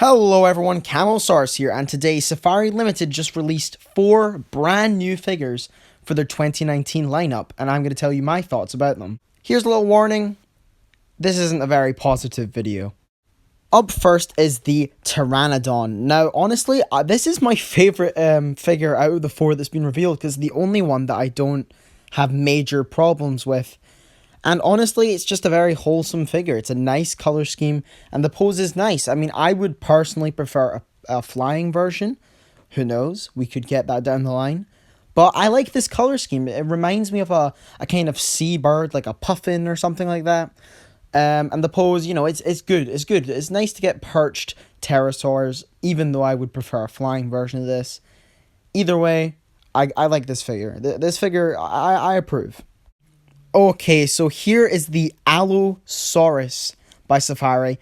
Hello everyone, Camosaurus here, and today Safari Limited just released 4 brand new figures for their 2019 lineup, and I'm going to tell you my thoughts about them. Here's a little warning, this isn't a very positive video. Up first is the Pteranodon. Now, honestly, this is my favorite figure out of the 4 that's been revealed, because it's the only one that I don't have major problems with. And honestly, it's just a very wholesome figure. It's a nice color scheme, and the pose is nice. I mean, I would personally prefer a flying version. Who knows? We could get that down the line. But I like this color scheme. It reminds me of a kind of seabird, like a puffin or something like that. And the pose, you know, it's good. It's good. It's nice to get perched pterosaurs, even though I would prefer a flying version of this. Either way, I like this figure. This figure, I approve. Okay, so here is the Oulusaurus by Safari.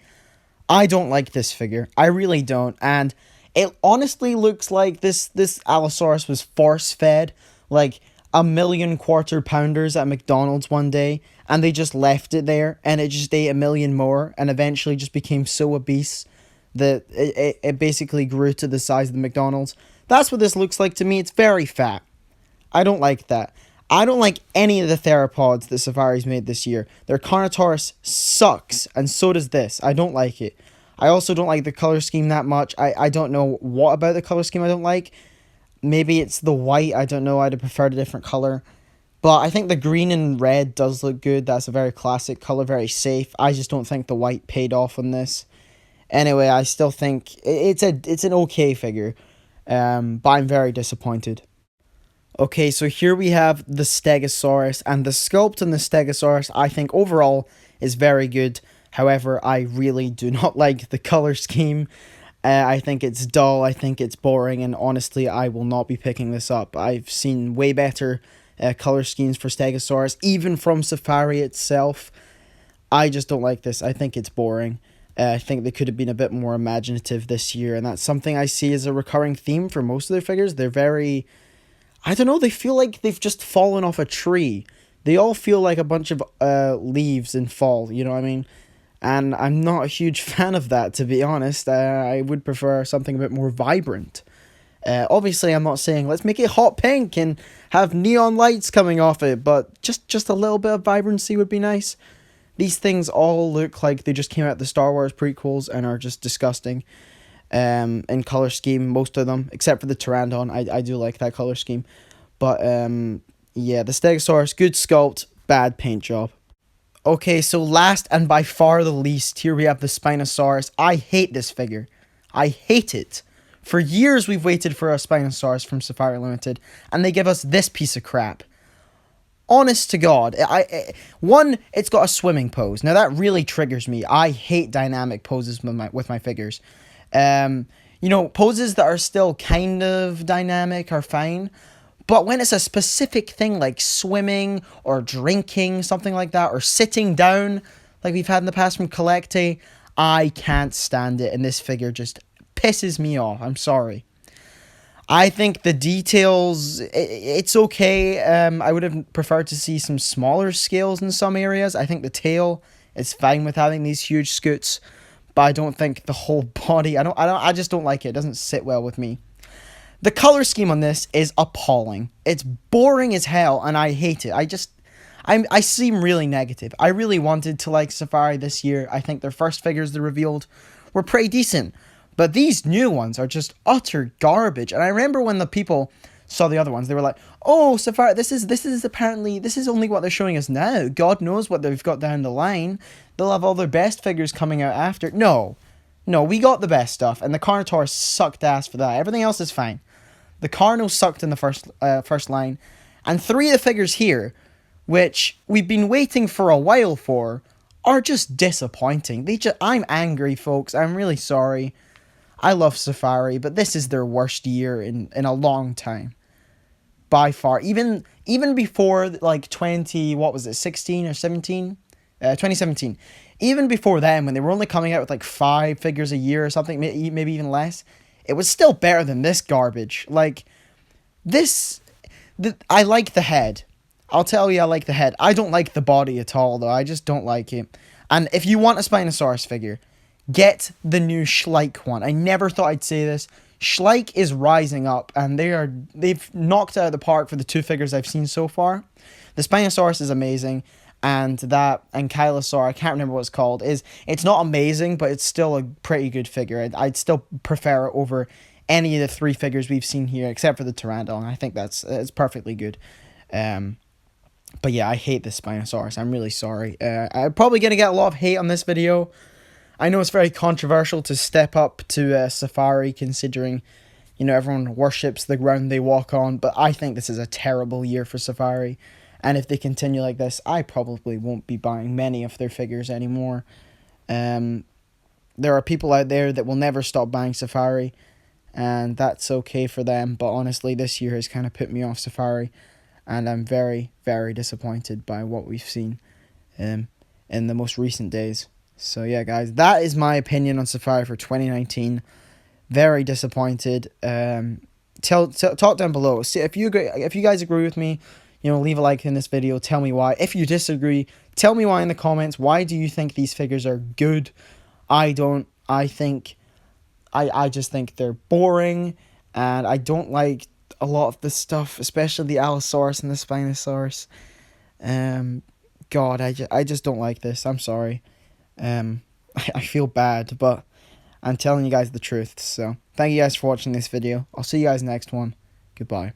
I don't like this figure. I really don't. And it honestly looks like this Allosaurus was force-fed like a million quarter pounders at McDonald's one day, and they just left it there, and it just ate a million more, and eventually just became so obese that it basically grew to the size of the McDonald's. That's what this looks like to me. It's very fat. I don't like that. I don't like any of the theropods that Safari's made this year. Their Carnotaurus sucks, and so does this. I don't like it. I also don't like the color scheme that much. I don't know what about the color scheme I don't like. Maybe it's the white. I don't know. I'd have preferred a different color. But I think the green and red does look good. That's a very classic color, very safe. I just don't think the white paid off on this. Anyway, I still think it's an okay figure. But I'm very disappointed. Okay, so here we have the Stegosaurus, and the sculpt on the Stegosaurus, I think overall is very good. However, I really do not like the color scheme. I think it's dull, I think it's boring, and honestly, I will not be picking this up. I've seen way better color schemes for Stegosaurus, even from Safari itself. I just don't like this. I think it's boring. I think they could have been a bit more imaginative this year, and that's something I see as a recurring theme for most of their figures. They're very... I don't know, they feel like they've just fallen off a tree. They all feel like a bunch of leaves in fall, you know what I mean? And I'm not a huge fan of that, to be honest. I would prefer something a bit more vibrant. Obviously, I'm not saying let's make it hot pink and have neon lights coming off it, but just a little bit of vibrancy would be nice. These things all look like they just came out of the Star Wars prequels and are just disgusting. In color scheme, most of them, except for the Pteranodon. I do like that color scheme. But, yeah, the Stegosaurus, good sculpt, bad paint job. Okay, so last and by far the least, here we have the Spinosaurus. I hate this figure. I hate it. For years we've waited for a Spinosaurus from Safari Limited, and they give us this piece of crap. Honest to God, one, it's got a swimming pose. Now that really triggers me. I hate dynamic poses with my figures. You know, poses that are still kind of dynamic are fine, but when it's a specific thing like swimming or drinking, something like that, or sitting down, like we've had in the past from Collecte, I can't stand it, and this figure just pisses me off. I'm sorry. I think the details, it's okay. I would have preferred to see some smaller scales in some areas. I think the tail is fine with having these huge scoots. But I don't think the whole body, I just don't like it. It doesn't sit well with me. The color scheme on this is appalling. It's boring as hell, and I hate it. I seem really negative. I really wanted to like Safari this year. I think their first figures they revealed were pretty decent. But these new ones are just utter garbage. And I remember when the people saw the other ones, they were like, oh, Safari, this is only what they're showing us now. God knows what they've got down the line. They'll have all their best figures coming out after. No, we got the best stuff, and the Carnotaurus sucked ass for that. Everything else is fine. The Carno sucked in the first line, and 3 of the figures here, which we've been waiting for a while for, are just disappointing. I'm angry, folks. I'm really sorry. I love Safari, but this is their worst year in a long time. By far. Even before, like, 16 or 17? 2017. Even before then, when they were only coming out with, like, 5 figures a year or something, maybe even less, it was still better than this garbage. Like, I like the head. I'll tell you, I like the head. I don't like the body at all, though. I just don't like it. And if you want a Spinosaurus figure, get the new Schleich one. I never thought I'd say this. Schleich is rising up, and they've knocked out of the park for the two figures I've seen so far. The Spinosaurus is amazing, and Ankylosaur, I can't remember what it's called, it's not amazing, but it's still a pretty good figure. I'd still prefer it over any of the three figures we've seen here, except for the Pteranodon. I think it's perfectly good. But yeah, I hate this Spinosaurus. I'm really sorry. I'm probably going to get a lot of hate on this video. I know it's very controversial to step up to Safari, considering, everyone worships the ground they walk on. But I think this is a terrible year for Safari. And if they continue like this, I probably won't be buying many of their figures anymore. There are people out there that will never stop buying Safari, and that's okay for them. But honestly, this year has kind of put me off Safari. And I'm very, very disappointed by what we've seen in the most recent days. So yeah, guys, that is my opinion on Safari for 2019. Very disappointed. Talk down below. See if you guys agree with me. Leave a like in this video. Tell me why. If you disagree, tell me why in the comments. Why do you think these figures are good? I don't. I just think they're boring, and I don't like a lot of this stuff, especially the Allosaurus and the Spinosaurus. God, I just don't like this. I'm sorry. I feel bad, but I'm telling you guys the truth. So thank you guys for watching this video. I'll see you guys next one. Goodbye.